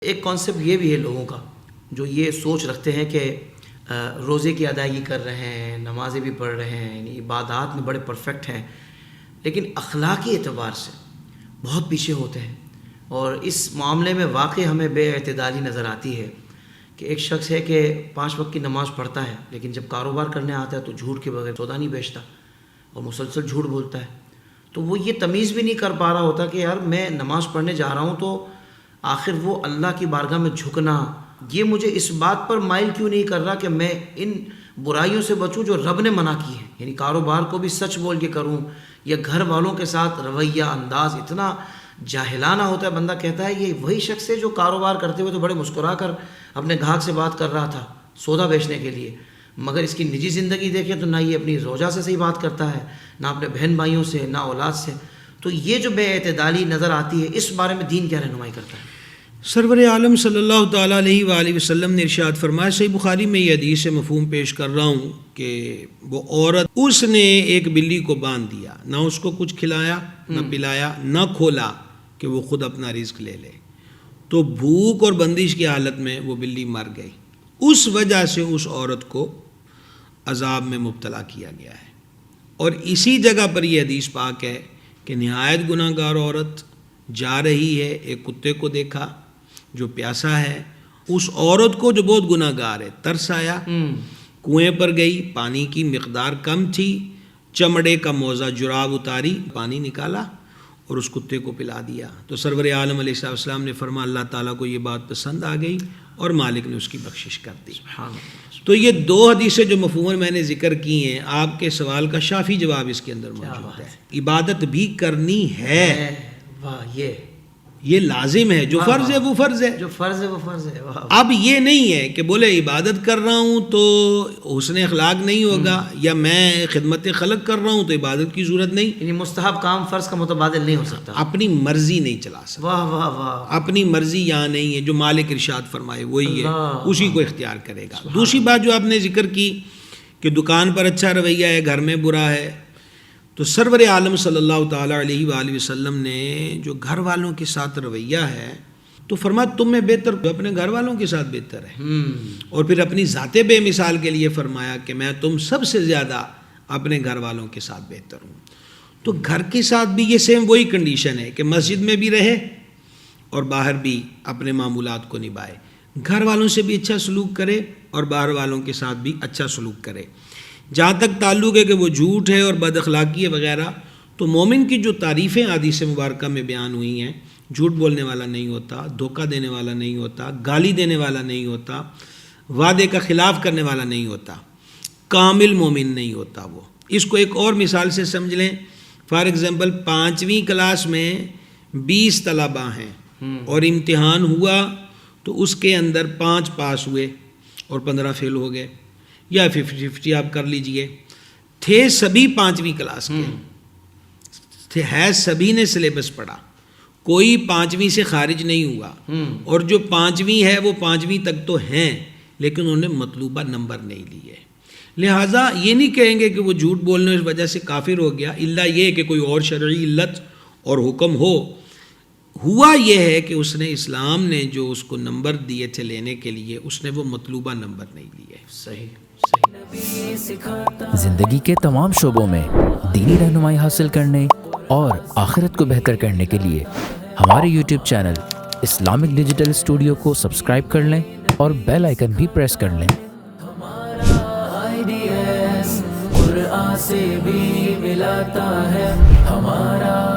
ایک کانسیپٹ یہ بھی ہے لوگوں کا جو یہ سوچ رکھتے ہیں کہ روزے کی ادائیگی کر رہے ہیں، نمازیں بھی پڑھ رہے ہیں، یعنی عبادات میں بڑے پرفیکٹ ہیں، لیکن اخلاقی اعتبار سے بہت پیچھے ہوتے ہیں. اور اس معاملے میں واقعی ہمیں بے اعتدالی نظر آتی ہے کہ ایک شخص ہے کہ 5 وقت کی نماز پڑھتا ہے، لیکن جب کاروبار کرنے آتا ہے تو جھوٹ کے بغیر سودا نہیں بیچتا اور مسلسل جھوٹ بولتا ہے. تو وہ یہ تمیز بھی نہیں کر پا رہا ہوتا کہ یار میں نماز پڑھنے جا رہا ہوں تو آخر وہ اللہ کی بارگاہ میں جھکنا، یہ مجھے اس بات پر مائل کیوں نہیں کر رہا کہ میں ان برائیوں سے بچوں جو رب نے منع کی ہے. یعنی کاروبار کو بھی سچ بول کے کروں، یا گھر والوں کے ساتھ رویہ انداز اتنا جاہلانہ ہوتا ہے، بندہ کہتا ہے یہ وہی شخص ہے جو کاروبار کرتے ہوئے تو بڑے مسکرا کر اپنے گاہک سے بات کر رہا تھا سودا بیچنے کے لیے، مگر اس کی نجی زندگی دیکھیں تو نہ یہ اپنی زوجہ سے صحیح بات کرتا ہے، نہ اپنے بہن بھائیوں سے، نہ اولاد سے. تو یہ جو بے اعتدالی نظر آتی ہے، اس بارے میں دین کیا رہنمائی کرتا ہے؟ سرور عالم صلی اللہ تعالیٰ علیہ وآلہ وسلم نے ارشاد فرمایا، صحیح بخاری میں یہ حدیث مفہوم پیش کر رہا ہوں کہ وہ عورت، اس نے ایک بلی کو باندھ دیا، نہ اس کو کچھ کھلایا نہ پلایا، نہ کھولا کہ وہ خود اپنا رزق لے لے، تو بھوک اور بندش کی حالت میں وہ بلی مر گئی. اس وجہ سے اس عورت کو عذاب میں مبتلا کیا گیا ہے. اور اسی جگہ پر یہ حدیث پاک ہے کہ نہایت گناہ گار عورت جا رہی ہے، ایک کتے کو دیکھا جو پیاسا ہے، اس عورت کو جو بہت گناہ گار ہے ترس آیا، کنویں پر گئی، پانی کی مقدار کم تھی، چمڑے کا موزہ جراب اتاری، پانی نکالا اور اس کتے کو پلا دیا. تو سرور عالم علیہ السلام نے فرمایا اللہ تعالیٰ کو یہ بات پسند آ گئی اور مالک نے اس کی بخشش کر دی. تو یہ 2 حدیثیں جو مفہوم میں نے ذکر کی ہیں، آپ کے سوال کا شافی جواب اس کے اندر موجود ہے. عبادت بھی کرنی ہے، واہ، یہ لازم ہے، جو فرض ہے وہ فرض ہے، جو فرض ہے وہ فرض ہے. اب یہ نہیں ہے کہ بولے عبادت کر رہا ہوں تو حسن اخلاق نہیں ہوگا، یا میں خدمت خلق کر رہا ہوں تو عبادت کی ضرورت نہیں. یعنی مستحب کام فرض کا متبادل نہیں ہو سکتا، اپنی مرضی نہیں چلا سکتا. واہ واہ واہ، اپنی مرضی یہاں نہیں ہے، جو مالک ارشاد فرمائے وہی ہے، اسی کو اختیار کرے گا. دوسری بات جو آپ نے ذکر کی کہ دکان پر اچھا رویہ ہے، گھر میں برا ہے، تو سرور عالم صلی اللہ تعالیٰ علیہ وآلہ وسلم نے جو گھر والوں کے ساتھ رویہ ہے تو فرمایا تم میں بہتر اپنے گھر والوں کے ساتھ بہتر ہے. اور پھر اپنی ذات بے مثال کے لیے فرمایا کہ میں تم سب سے زیادہ اپنے گھر والوں کے ساتھ بہتر ہوں. تو گھر کے ساتھ بھی یہ سیم وہی کنڈیشن ہے کہ مسجد میں بھی رہے اور باہر بھی اپنے معمولات کو نبھائے، گھر والوں سے بھی اچھا سلوک کرے اور باہر والوں کے ساتھ بھی اچھا سلوک کرے. جہاں تک تعلق ہے کہ وہ جھوٹ ہے اور بد اخلاقی ہے وغیرہ، تو مومن کی جو تعریفیں حدیث مبارکہ میں بیان ہوئی ہیں، جھوٹ بولنے والا نہیں ہوتا، دھوکہ دینے والا نہیں ہوتا، گالی دینے والا نہیں ہوتا، وعدے کا خلاف کرنے والا نہیں ہوتا، کامل مومن نہیں ہوتا وہ. اس کو ایک اور مثال سے سمجھ لیں. فار ایگزامپل 5ویں کلاس میں 20 طلباء ہیں اور امتحان ہوا تو اس کے اندر 5 پاس ہوئے اور 15 فیل ہو گئے، یا 50-50 آپ کر لیجئے. تھے سبھی 5ویں کلاس کے، ہے سبھی نے سلیبس پڑھا، کوئی 5ویں سے خارج نہیں ہوا، اور جو 5ویں ہے وہ 5ویں تک تو ہیں لیکن انہوں نے مطلوبہ نمبر نہیں لیے. لہٰذا یہ نہیں کہیں گے کہ وہ جھوٹ بولنے کی وجہ سے کافر ہو گیا، الا یہ کہ کوئی اور شرعی علت اور حکم ہوا یہ ہے کہ اس نے اسلام نے جو اس کو نمبر دیے تھے لینے کے لیے، اس نے وہ مطلوبہ نمبر نہیں لیے. صحیح. زندگی کے تمام شعبوں میں دینی رہنمائی حاصل کرنے اور آخرت کو بہتر کرنے کے لیے ہمارے YouTube channel Islamic digital studio کو سبسکرائب کر لیں اور بیل آئیکن بھی پریس کر لیں. قرآن سے بھی ملاتا ہے ہمارا